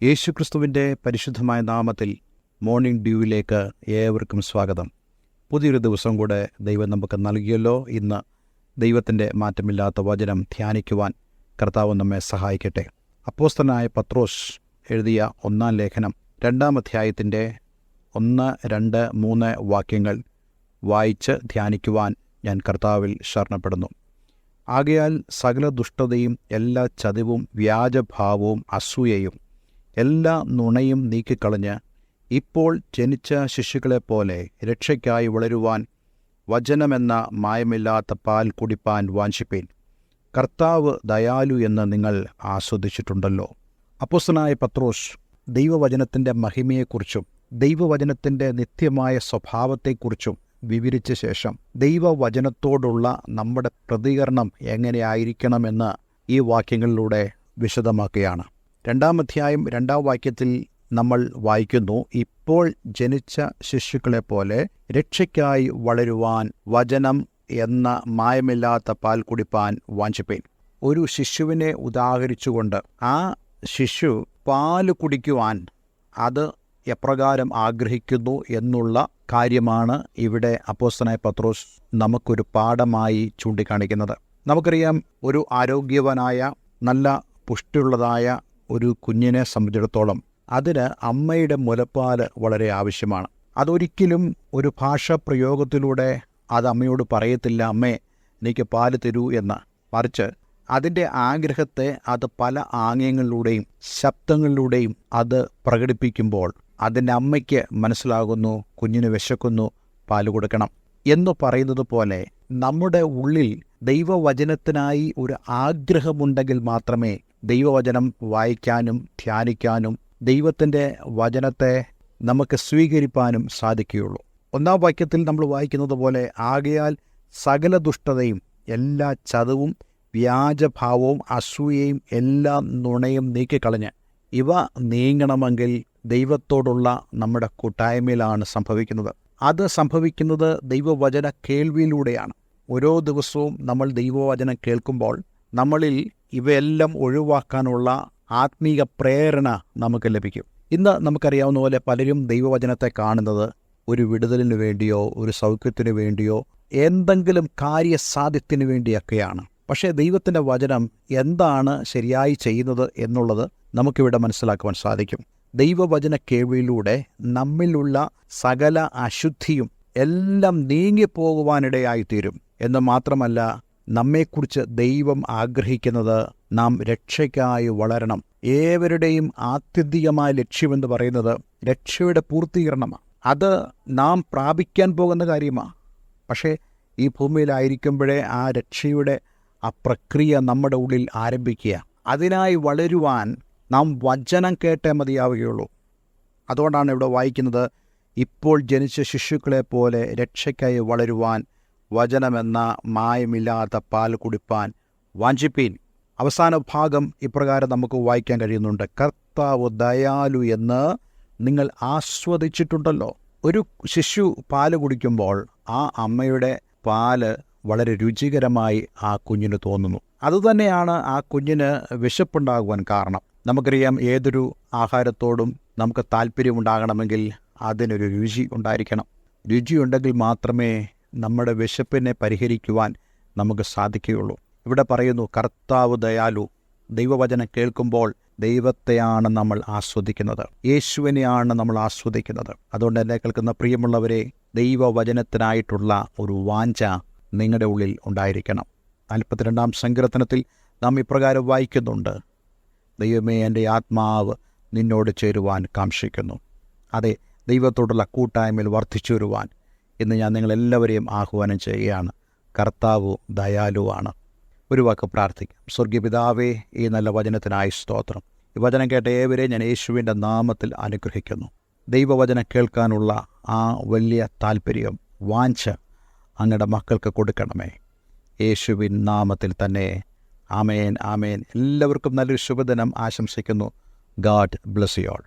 യേശുക്രിസ്തുവിൻ്റെ പരിശുദ്ധമായ നാമത്തിൽ മോർണിംഗ് ഡ്യൂവിലേക്ക് ഏവർക്കും സ്വാഗതം. പുതിയൊരു ദിവസം കൂടെ ദൈവം നമുക്ക് നൽകിയല്ലോ. ഇന്ന് ദൈവത്തിൻ്റെ മാറ്റമില്ലാത്ത വചനം ധ്യാനിക്കുവാൻ കർത്താവ് നമ്മെ സഹായിക്കട്ടെ. അപ്പോസ്തലനായ പത്രോസ് എഴുതിയ 1-ാം ലേഖനം 2-ാം അധ്യായത്തിൻ്റെ 1, 2, 3 വാക്യങ്ങൾ വായിച്ച് ധ്യാനിക്കുവാൻ ഞാൻ കർത്താവിൽ ശരണപ്പെടുന്നു. ആകയാൽ സകല ദുഷ്ടതയും എല്ലാ ചതിവും വ്യാജഭാവവും അസൂയയും എല്ലാ നുണയും നീക്കിക്കളഞ്ഞ് ഇപ്പോൾ ജനിച്ച ശിശുക്കളെപ്പോലെ രക്ഷയ്ക്കായി വളരുവാൻ വചനമെന്ന മായമില്ലാത്ത പാൽ കുടിപ്പാൻ വാഞ്ചിപ്പീൻ. കർത്താവ് ദയാലു എന്ന് നിങ്ങൾ ആസ്വദിച്ചിട്ടുണ്ടല്ലോ. അപ്പോസ്തലനായ പത്രോസ് ദൈവവചനത്തിൻ്റെ മഹിമയെക്കുറിച്ചും ദൈവവചനത്തിൻ്റെ നിത്യമായ സ്വഭാവത്തെക്കുറിച്ചും വിവരിച്ച ശേഷം ദൈവവചനത്തോടുള്ള നമ്മുടെ പ്രതികരണം എങ്ങനെയായിരിക്കണമെന്ന് ഈ വാക്യങ്ങളിലൂടെ വിശദമാക്കുകയാണ്. 2-ാം അധ്യായം 2-ാം വാക്യത്തിൽ നമ്മൾ വായിക്കുന്നു, ഇപ്പോൾ ജനിച്ച ശിശുക്കളെപ്പോലെ രക്ഷയ്ക്കായി വളരുവാൻ വചനം എന്ന മായമില്ലാത്ത പാൽ കുടിപ്പാൻ വാഞ്ചിപ്പീൻ. ഒരു ശിശുവിനെ ഉദാഹരിച്ചുകൊണ്ട് ആ ശിശു പാല് കുടിക്കുവാൻ അത് എപ്രകാരം ആഗ്രഹിക്കുന്നു എന്നുള്ള കാര്യമാണ് ഇവിടെ അപ്പോസ്തലനായ പത്രോസ് നമുക്കൊരു പാഠമായി ചൂണ്ടിക്കാണിക്കുന്നത്. നമുക്കറിയാം, ഒരു ആരോഗ്യവാനായ നല്ല പുഷ്ടിയുള്ളതായ ഒരു കുഞ്ഞിനെ സംബന്ധിച്ചിടത്തോളം അതിന് അമ്മയുടെ മുലപ്പാല് വളരെ ആവശ്യമാണ്. അതൊരിക്കലും ഒരു ഭാഷാ പ്രയോഗത്തിലൂടെ അത് അമ്മയോട് പറയത്തില്ല, അമ്മേ എനിക്ക് പാല് തരൂ എന്ന്. മറിച്ച് അതിൻ്റെ ആഗ്രഹത്തെ അത് പല ആംഗ്യങ്ങളിലൂടെയും ശബ്ദങ്ങളിലൂടെയും അത് പ്രകടിപ്പിക്കുമ്പോൾ അതിൻ്റെ അമ്മയ്ക്ക് മനസ്സിലാകുന്നു കുഞ്ഞിന് വിശക്കുന്നു, പാല് കൊടുക്കണം എന്ന് പറയുന്നത് പോലെ നമ്മുടെ ഉള്ളിൽ ദൈവവചനത്തിനായി ഒരു ആഗ്രഹമുണ്ടെങ്കിൽ മാത്രമേ ദൈവവചനം വായിക്കാനും ധ്യാനിക്കാനും ദൈവത്തിൻ്റെ വചനത്തെ നമുക്ക് സ്വീകരിപ്പാനും സാധിക്കുകയുള്ളൂ. 1-ാം വാക്യത്തിൽ നമ്മൾ വായിക്കുന്നത് പോലെ, ആകയാൽ സകല ദുഷ്ടതയും എല്ലാ ചതവും വ്യാജഭാവവും അസൂയയും എല്ലാ നുണയും നീക്കിക്കളഞ്ഞ് ഇവ നീങ്ങണമെങ്കിൽ ദൈവത്തോടുള്ള നമ്മുടെ കൂട്ടായ്മയിലാണ് സംഭവിക്കുന്നത്. അത് സംഭവിക്കുന്നത് ദൈവവചന കേൾവിയിലൂടെയാണ്. ഓരോ ദിവസവും നമ്മൾ ദൈവവചനം കേൾക്കുമ്പോൾ നമ്മളിൽ ഇവയെല്ലാം ഒഴിവാക്കാനുള്ള ആത്മീക പ്രേരണ നമുക്ക് ലഭിക്കും. ഇന്ന് നമുക്കറിയാവുന്ന പോലെ പലരും ദൈവവചനത്തെ കാണുന്നത് ഒരു വിടുതലിന് വേണ്ടിയോ ഒരു സൗഖ്യത്തിന് വേണ്ടിയോ എന്തെങ്കിലും കാര്യസാധ്യത്തിന് വേണ്ടിയൊക്കെയാണ്. പക്ഷേ ദൈവത്തിൻ്റെ വചനം എന്താണ് ശരിയായി ചെയ്യുന്നത് എന്നുള്ളത് നമുക്കിവിടെ മനസ്സിലാക്കുവാൻ സാധിക്കും. ദൈവവചന കേൾവിയിലൂടെ നമ്മിലുള്ള സകല അശുദ്ധിയും എല്ലാം നീങ്ങിപ്പോകുവാനിടയായിത്തീരും എന്ന് മാത്രമല്ല, നമ്മെക്കുറിച്ച് ദൈവം ആഗ്രഹിക്കുന്നത് നാം രക്ഷയ്ക്കായി വളരണം. ഏവരുടെയും ആത്യന്തികമായ ലക്ഷ്യമെന്ന് പറയുന്നത് രക്ഷയുടെ പൂർത്തീകരണമാണ്. അത് നാം പ്രാപിക്കാൻ പോകുന്ന കാര്യമാണ്. പക്ഷേ ഈ ഭൂമിയിലായിരിക്കുമ്പോഴേ ആ രക്ഷയുടെ ആ പ്രക്രിയ നമ്മുടെ ഉള്ളിൽ ആരംഭിക്കുക. അതിനായി വളരുവാൻ നാം വചനം കേട്ടേ മതിയാവുകയുള്ളൂ. അതുകൊണ്ടാണ് ഇവിടെ വായിക്കുന്നത്, ഇപ്പോൾ ജനിച്ച ശിശുക്കളെപ്പോലെ രക്ഷയ്ക്കായി വളരുവാൻ വചനമെന്ന മായമില്ലാത്ത പാൽ കുടിപ്പാൻ വാഞ്ചിപ്പീൻ. അവസാന ഭാഗം ഇപ്രകാരം നമുക്ക് വായിക്കാൻ കഴിയുന്നുണ്ട്, കർത്താവ് ദയാലു എന്ന് നിങ്ങൾ ആസ്വദിച്ചിട്ടുണ്ടല്ലോ. ഒരു ശിശു പാല് കുടിക്കുമ്പോൾ ആ അമ്മയുടെ പാല് വളരെ രുചികരമായി ആ കുഞ്ഞിന് തോന്നുന്നു. അതുതന്നെയാണ് ആ കുഞ്ഞിന് വിശപ്പുണ്ടാകുവാൻ കാരണം. നമുക്കറിയാം, ഏതൊരു ആഹാരത്തോടും നമുക്ക് താല്പര്യമുണ്ടാകണമെങ്കിൽ അതിനൊരു രുചി ഉണ്ടായിരിക്കണം. രുചിയുണ്ടെങ്കിൽ മാത്രമേ നമ്മുടെ വിശപ്പിനെ പരിഹരിക്കുവാൻ നമുക്ക് സാധിക്കുകയുള്ളൂ. ഇവിടെ പറയുന്നു, കർത്താവ് ദയാലു. ദൈവവചനം കേൾക്കുമ്പോൾ ദൈവത്തെയാണ് നമ്മൾ ആസ്വദിക്കുന്നത്, യേശുവിനെയാണ് നമ്മൾ ആസ്വദിക്കുന്നത്. അതുകൊണ്ട് എന്നെ കേൾക്കുന്ന പ്രിയമുള്ളവരെ, ദൈവവചനത്തിനായിട്ടുള്ള ഒരു വാഞ്ച നിങ്ങളുടെ ഉള്ളിൽ ഉണ്ടായിരിക്കണം. 42-ാം സങ്കീർത്തനത്തിൽ നാം ഇപ്രകാരം വായിക്കുന്നുണ്ട്, ദൈവമേ എൻ്റെ ആത്മാവ് നിന്നോട് ചേരുവാൻ കാംക്ഷിക്കുന്നു. അതെ, ദൈവത്തോടുള്ള കൂട്ടായ്മയിൽ വർദ്ധിച്ചു വരുവാൻ ഇന്ന് ഞാൻ നിങ്ങളെല്ലാവരെയും ആഹ്വാനം ചെയ്യുകയാണ്. കർത്താവ് ദയാലുവാണ്. ഒരു വാക്ക് പ്രാർത്ഥിക്കാം. സ്വർഗീയ പിതാവേ, ഈ നല്ല വചനത്തിനായി സ്തോത്രം. ഈ വചനം കേട്ട ഏവരെയും ഞാൻ യേശുവിൻ്റെ നാമത്തിൽ അനുഗ്രഹിക്കുന്നു. ദൈവവചനം കേൾക്കാനുള്ള ആ വലിയ താല്പര്യം, വാഞ്ച അങ്ങയുടെ മക്കൾക്ക് കൊടുക്കണമേ. യേശുവിൻ നാമത്തിൽ തന്നെ. ആമേൻ, ആമേൻ. എല്ലാവർക്കും നല്ലൊരു ശുഭദിനം ആശംസിക്കുന്നു. God bless you all.